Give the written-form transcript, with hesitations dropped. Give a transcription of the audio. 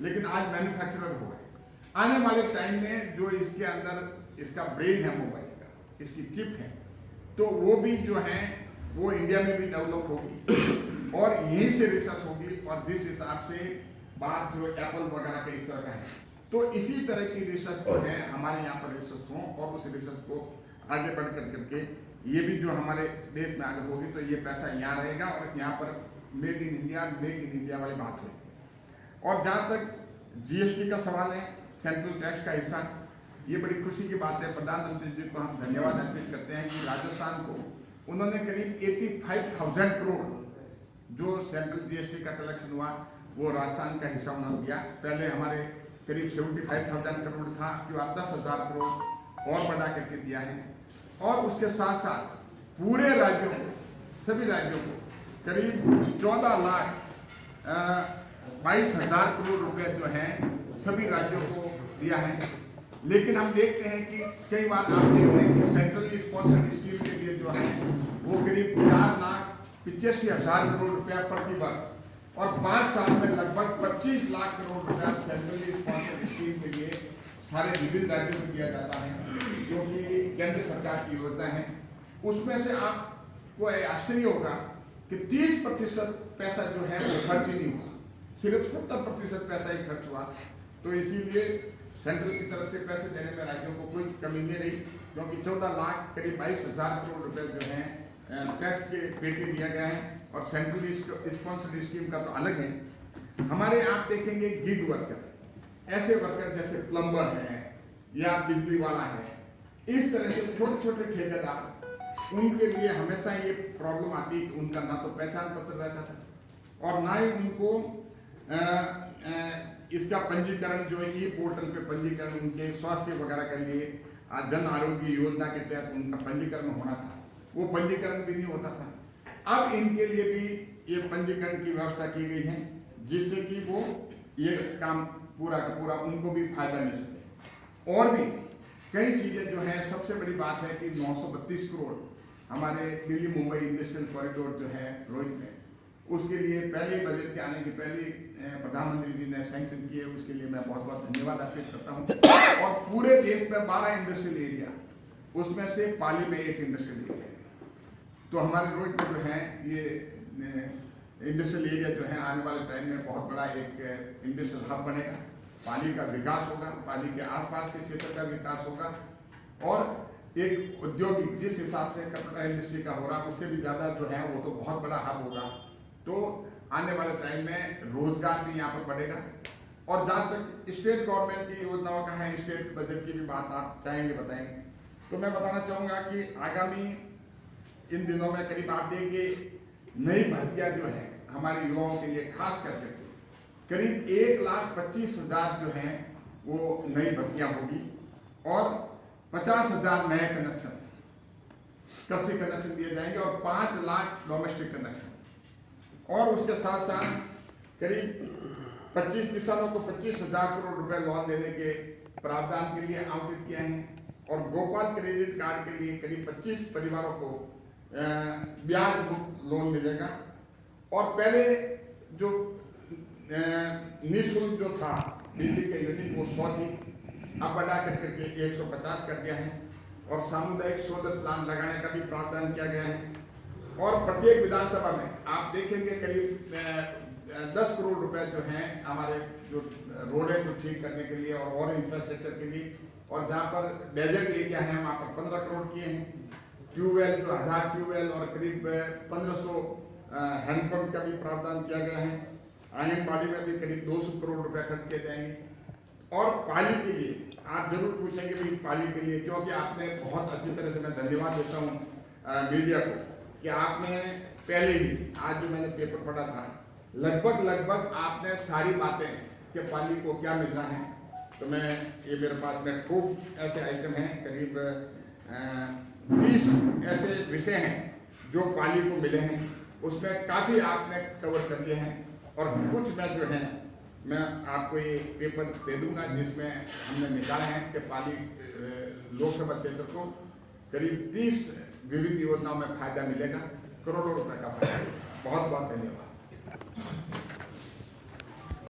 लेकिन आज मैन्युफैक्चरर हो गए। आने वाले टाइम में जो इसके अंदर इसका ब्रेन है मोबाइल का, इसकी चिप है, तो वो भी जो है वो इंडिया में भी डेवलप होगी और यहीं से रिसर्च होगी। और जिस हिसाब से बात जो एप्पल वगैरह के इस तरह का है, तो इसी तरह की रिसर्च जो है हमारे यहाँ पर रिसर्च हो और उस रिसर्च को आगे बढ़ करके ये भी जो हमारे देश में आगे होगी तो ये पैसा यहाँ रहेगा और यहाँ पर मेड इन इंडिया वाली बात होगी। और जहाँ तक जीएसटी का सवाल है, सेंट्रल टैक्स का हिस्सा, ये बड़ी खुशी की बात है। प्रधानमंत्री जी को हम धन्यवाद अर्पित करते हैं कि राजस्थान को उन्होंने करीब 85,000 करोड़ जो सेंट्रल जीएसटी का कलेक्शन हुआ वो राजस्थान का हिस्सा उन्होंने दिया। पहले हमारे करीब 75,000 करोड़ था, जो 10,000 करोड़ और बढ़ा करके दिया है। और उसके साथ साथ पूरे राज्यों को, सभी राज्यों को करीब 14,22,000 करोड़ रुपए जो हैं सभी राज्यों को दिया है। लेकिन हम देखते हैं कि कई बार आप देखते हैं कि सेंट्रली स्पॉन्सर्ड स्कीम के लिए जो है वो करीब 4,85,000 करोड़ रुपया प्रति वर्ष और 5 साल में लगभग 25 लाख करोड़ रुपया सेंट्रली स्पॉन्सर्ड स्कीम के लिए सारे विभिन्न राज्यों को दिया जाता है, जो कि केंद्र सरकार की योजना है। उसमें से आपको आश्चर्य होगा कि 30% पैसा जो है वो खर्च ही नहीं हुआ, सिर्फ 70% पैसा ही खर्च हुआ। तो इसीलिए सेंट्रल की तरफ से पैसे देने में राज्यों को कोई कमी नहीं रही, क्योंकि 14 लाख करीब 22,000 करोड़ रुपए जो है टैक्स के पेटी दिया गया है। और सेंट्रल स्पॉन्सर्ड स्कीम का तो अलग है। हमारे आप देखेंगे गिग वर्कर, ऐसे वर्कर जैसे प्लम्बर है या बिजली वाला है, इस तरह से छोटे छोटे ठेकेदार, उनके लिए हमेशा ये प्रॉब्लम आती है कि उनका ना तो पहचान पत्र रहता था और ना ही उनको इसका पंजीकरण जो है ई पोर्टल पे पंजीकरण उनके स्वास्थ्य वगैरह के लिए जन आरोग्य योजना के तहत उनका पंजीकरण होना था, वो पंजीकरण भी नहीं होता था। अब इनके लिए भी ये पंजीकरण की व्यवस्था की गई है, जिससे कि वो ये काम पूरा का पूरा उनको भी फायदा मिल सके। और भी कई चीजें जो है, सबसे बड़ी बात है कि 932 करोड़ हमारे दिल्ली मुंबई इंडस्ट्रियल कॉरिडोर जो है रोहित में, उसके लिए पहले बजट के आने की पहले प्रधानमंत्री जी ने सैंक्शन किए, उसके लिए मैं बहुत बहुत धन्यवाद अर्पित करता हूँ। और पूरे देश में 12 इंडस्ट्रियल एरिया, उसमें से पाली में 1 इंडस्ट्रियल एरिया है। तो हमारे रोड में जो है ये इंडस्ट्रियल एरिया जो है आने वाले टाइम में बहुत बड़ा एक इंडस्ट्रियल हब बनेगा। पाली का विकास होगा, पाली के आसपास के क्षेत्र का विकास होगा और एक औद्योगिक जिस हिसाब से कपड़ा इंडस्ट्री का हो रहा है उससे भी ज़्यादा जो है वो तो बहुत बड़ा हब होगा। तो आने वाले टाइम में रोजगार भी यहाँ पर बढ़ेगा। और जहाँ तक स्टेट गवर्नमेंट की योजनाओं का है, स्टेट बजट की भी बात आप चाहेंगे बताएंगे, तो मैं बताना चाहूँगा कि आगामी इन दिनों में करीब आप देखिए नई भर्तियां जो है हमारे युवाओं के लिए खास करके करीब 1,25,000 जो है वो नई भर्तियां होगी और 50,000 नए कनेक्शन, कृषि कनेक्शन दिए जाएंगे और 5 लाख डोमेस्टिक कनेक्शन। और उसके साथ साथ करीब 25 किसानों को 25,000 करोड़ रुपए लोन देने के प्रावधान के लिए आवंटित किया है। और गोपाल क्रेडिट कार्ड के लिए करीब 25 परिवारों को ब्याज मुक्त लोन मिलेगा। और पहले जो निःशुल्क जो था बिजली के यूनिट वो 100 थी, अब बढ़ा करके 150 कर दिया है। और सामुदायिक सोलर प्लांट लगाने का भी प्रावधान किया गया है। और प्रत्येक विधानसभा में आप देखेंगे करीब 10 करोड़ रुपए जो हैं हमारे जो रोडें को ठीक करने के लिए और इंफ्रास्ट्रक्चर के लिए। और जहाँ पर डेजर्ट एरिया है वहाँ पर 15 करोड़ किए हैं। ट्यूबवेल जो 1000 ट्यूबवेल और करीब 1500 हैंडपम्प का भी प्रावधान किया गया है। आंगनबाड़ी में भी करीब 200 करोड़ रुपए खर्च किए जाएंगे। और पाली के लिए आप जरूर पूछेंगे भी पाली के लिए, क्योंकि आपने बहुत अच्छी तरह से, मैं धन्यवाद देता हूँ मीडिया को कि आपने पहले ही आज जो मैंने पेपर पढ़ा था लगभग आपने सारी बातें कि पाली को क्या मिल रहा है। तो मैं ये मेरे पास में खूब ऐसे आइटम हैं, करीब 20 ऐसे विषय हैं जो पाली को मिले हैं, उसमें काफ़ी आपने कवर कर दिए हैं। और कुछ में जो है मैं आपको ये पेपर दे दूंगा जिसमें हमने निकाले हैं कि पाली लोकसभा क्षेत्र को करीब 30 विविध योजनाओं में फायदा मिलेगा, करोड़ों रुपए का फायदा। बहुत बहुत धन्यवाद।